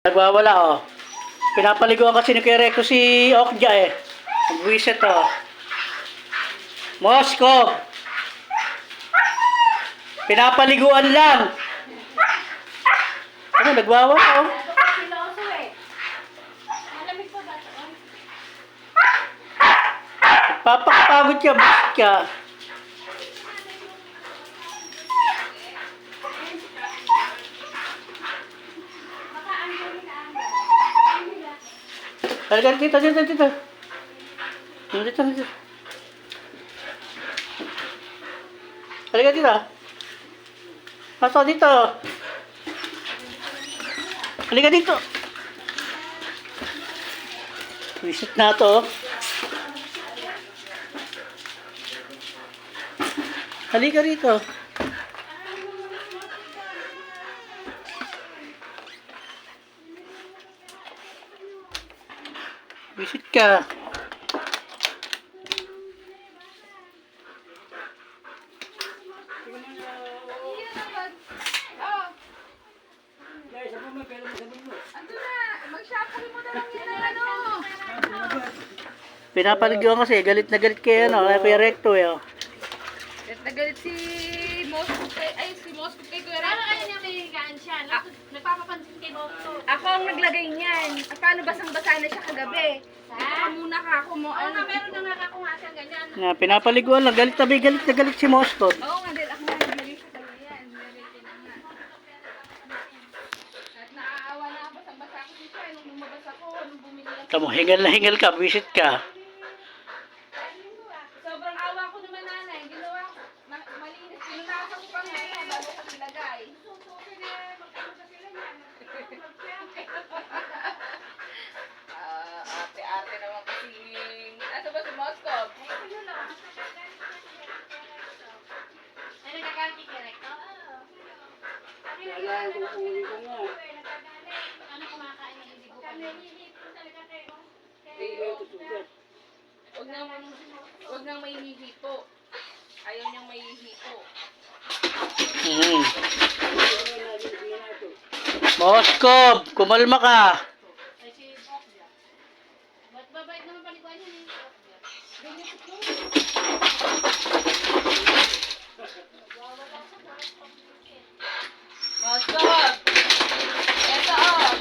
Nagwawala oh. Pinapaliguan kasi ni Kuya Recto si Okja eh. Magwisit oh. Moscow! Pinapaliguan lang! Ano, nagwawala oh. Siloso eh. Malamig pa ba ito? Papakapagod ka, bakit ka? Baka ano nila ano. Halika dito, dito, dito. Dito, dito. Halika dito. Pasok dito. Halika dito. Visit na to. Halika rito. Visit ka. Ando na, mag-shampoo mo na lang yan ng ano. Pinapaliguan kasi, galit na galit kayo, no? Kaya Kuya Recto, eh. Oh. Nagalit si Moscow kay, si Moscow kay Kuya Rano. Kaya niya may higaan siya. Nagpapapansin kay Moscow. Ako ang naglagay niyan. Paano basang-basa na siya kagabi? Baka muna ka ako mo. Oo nga, meron na nga ako nga siyang ganyan. Pinapaliguan lang, galit na galit si Moscow. Oo nga, dahil ako nga naglagay sa kanya yan. Nalagay na nga. At naaawa na basang-basa ako si siya. Nung lumabas ako, nung bumili ako. Tamo, hingal na hingal ka, visit ka. Sobrang awa ko naman nanay. Ginawa ko. Malinis. Pinunasan ko pa nga yan bago ko nilagay. Ate-ate naman kasi. Asa ba si Moscow? Ay, nagkakalit ka rin? Oo. Ano kumakain ng hindi ko kami? Huwag nang may hihipo. Ayaw niyang may hihipo. Moscow, kumalma ka. Ay, si Okja. Ba't babait naman paliguan niya ni Okja? Moscow! Eto oh!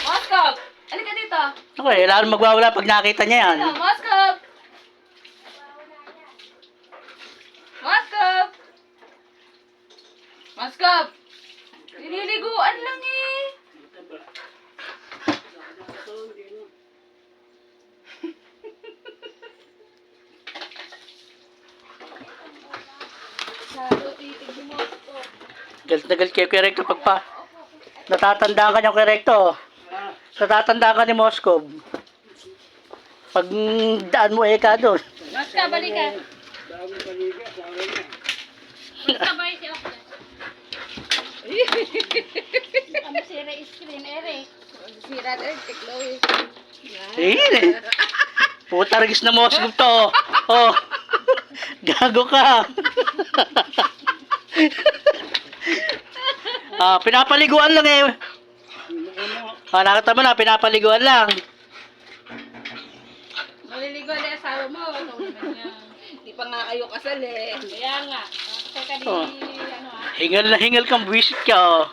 Moscow! Halika dito! Okay, lalo magwawala pag nakita niya yan. Ito, Moscow! Moscow! Moscow! Nililiguan lang eh! Masyado titig ni Moscow. Galit na galit kayo Kuya Recto pag pa. Natatandaan ka niya Kuya Recto. Natatandaan ka ni Moscow. Pag daan mo ka doon. Moscow, balik ka. Magkabay si Okja. Ano sira screen, Eric? Sira rin, si Chloe. Eh, puta regis na Moscow to. Oh. Gago ka. Pinapaliguan lang eh. Nakita mo na, pinapaliguan lang. Maliligo na yung asawa mo. Hindi pa nga kayo kasal eh. Kaya nga. Teka di, Oh. ano Hingal na hingal kang visit ka, oh.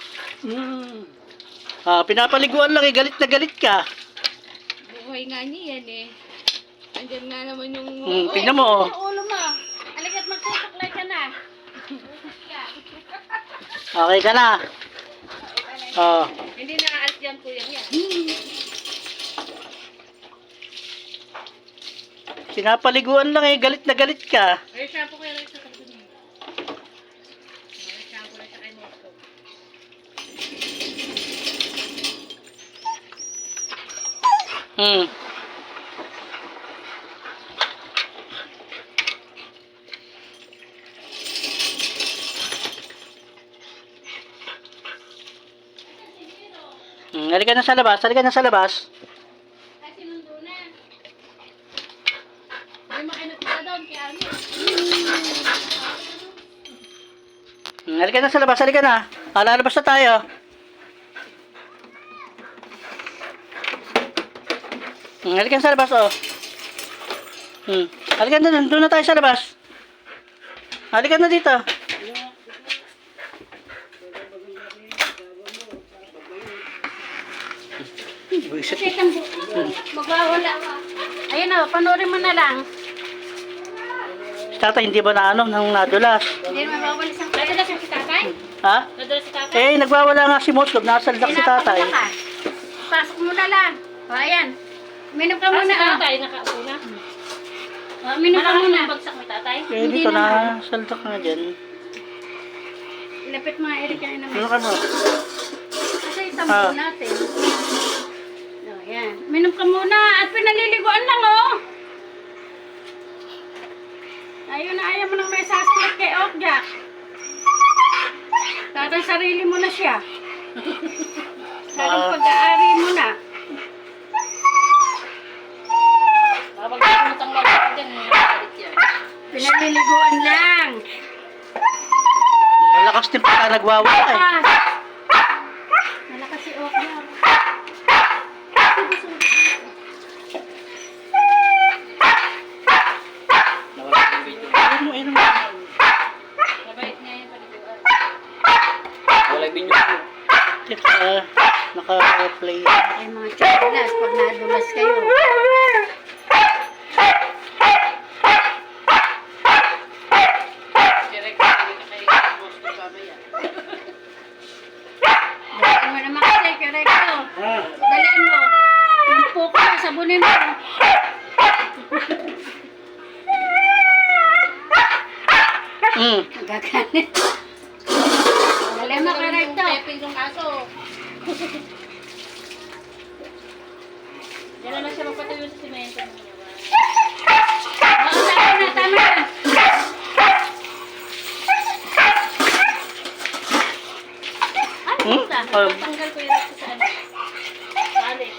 Pinapaliguan lang eh, galit na galit ka. buhay nga niya yan eh. Andyan nga naman yung... Tingnan mo, oh. Yung ulo mo. Aligat magsusuklay ka na. Okay ka na. Oh. Hindi na aalis yan kuya yan. Pinapaliguan lang eh, galit na galit ka. May shampoo kuya lang sa kapatid niyo. May shampoo lang siya kay Moscow. Halika na sa labas, halika na sa labas. Ay, sinundo na. May makinot ka doon kay Ami. Halika na sa labas, halika na. Lalabas na tayo. Halika sa labas, oh. Halika na dun. Doon na tayo sa labas. Halika na dito. Buisit. Magwawala ka. Ayun o, panoorin mo na lang. Si tatay hindi ba na ano, nang nadulas? Hindi naman mawawalis ang pera. Nadulas si tatay? Ha? Nadulas si tatay? Eh, nagwawala nga si Moskov. Nasaldak si tatay. Pasok mo na lang. O, ayan. Minom ka muna. Si tatay, nakaupo na. O, minom ka muna. Bagsak mo tatay? Eh, dito na. Saldak nga dyan. Lapit mga Eric yan naman. Ano ka mo? Kasi itampo natin. O, ayan. Minom ka muna. At pinaliliguan lang, oh. Ayun na, ayaw mo nang may sasulat kay Okjak. Tatang sarili mo na siya. Tatang pag-aari mo na. Pinaliliguan lang. Malakas din pa nagwawala eh. Malakas si Okjak. Ayun mo, ayun mo. Mabait nga yung paliguan. Wala binyo mo. Naka-play. Ay mga chakalas, pag nadulas kayo. Dalian mo naman kasi, Kerekto. Dalian mo. Yung puko mo, sabunin mo. Nagkakanin. Dalian mo, Kerekto. Yung aso. Diyan na siya magpatuyo sa simento. Oo, tama na, tama na. Ano ba? Tanggal ko yung sa ano. Sa alit.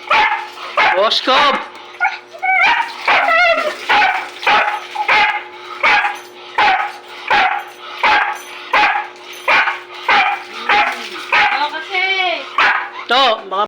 Moskov!